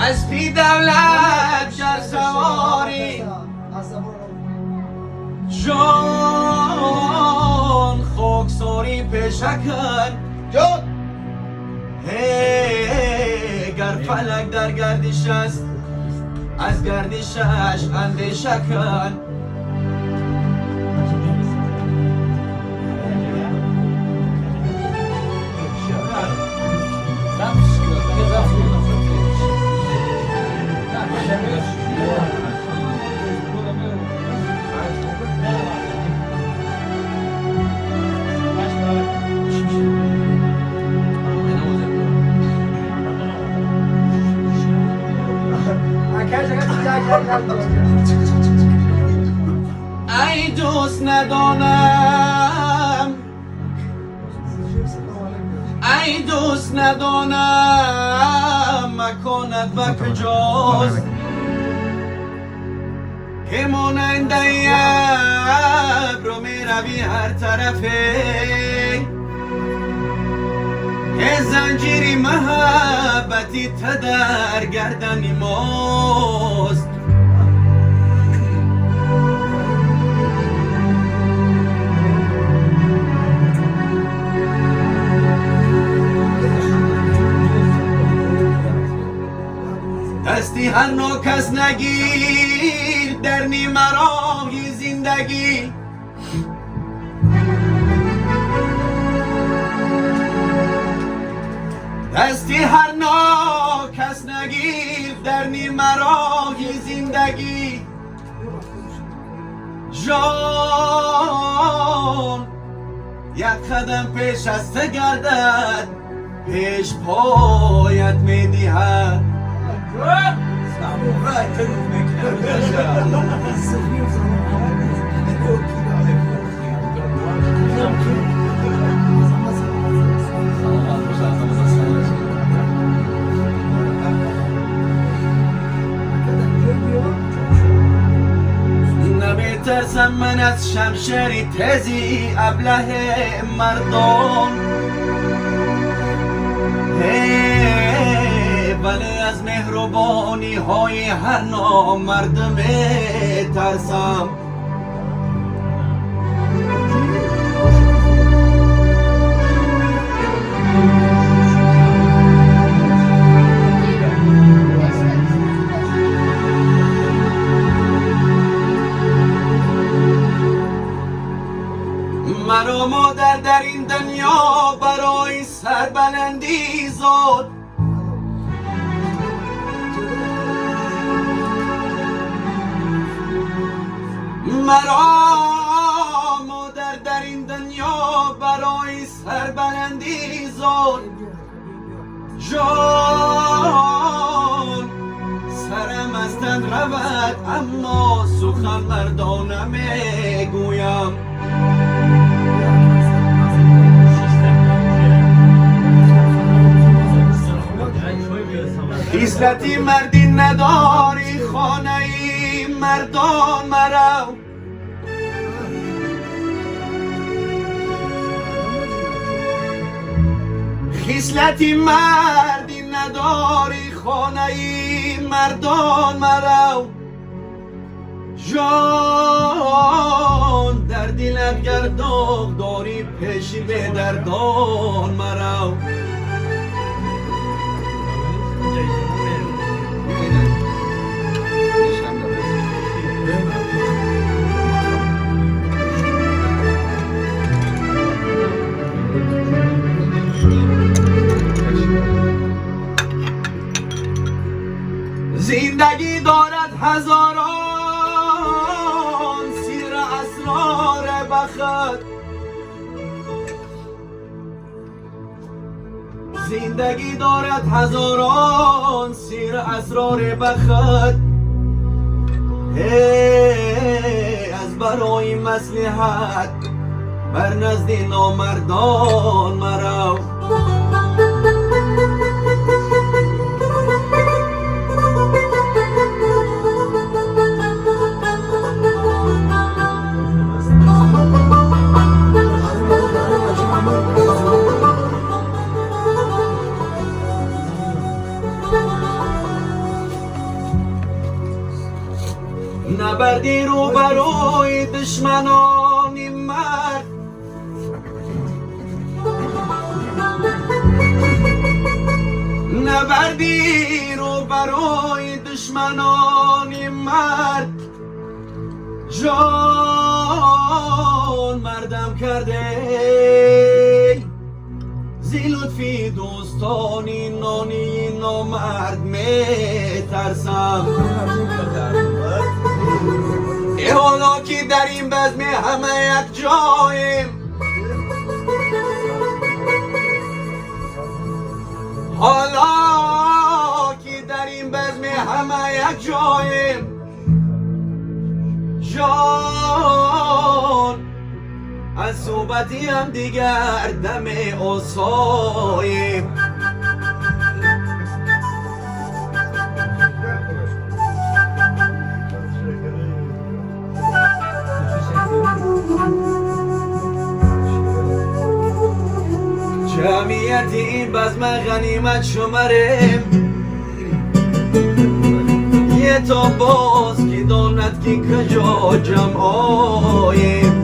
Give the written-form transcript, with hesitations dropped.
اسبی دولت گر سواری جان خاکساری پیشکن گر فلک در گردش است از گردشش اندیشه کن ای دوست ندانم ای دوست ندانم مکانت و کجاست که ماننده ابر می روی هر طرفه که زنجیری محبتی تا در گردن ماست دستی هر نوع کس نگیر در نیمه راهی زندگی دستی هر نوع کس نگیر در نیمه راهی زندگی جان یک قدم پیش از تو گردد پیش پایت می دهد نمیترسم من از شمشیر تیزی ابله مردان ولی از مهربانی های هر نامرد میترسم مرا مادر در این دنیا برای سربلندی زد مرا مادر در این دنیا برای سربلندی زد جان سرم از تن رود اما سخن مردانه میگویم خصلتی مردی نداری خانه ای مردان مرو خصلتی مردی نداری خانه ای مردان مرو جان در دلت گر داغ داری پیشی به دردان مرو زندگی دارد هزاران سیر اسرار بخت زندگی دارد هزاران سیر اسرار بخت از برای مصلحت بر نزد نامردان مرو نبردی رو بروی دشمنانی مرد نبردی رو بروی دشمنانی مرد جان مردم کرده زی لطفی دوستانی نانی نامرد می ترسم ای حالا که در این بزم همه یک جاییم حالا که در این بزم همه یک جاییم جان از صحبتی هم دیگر دم آساییم جمعیت این بزم غنیمت شمریم یه تا باز که داند که کجا جمعاییم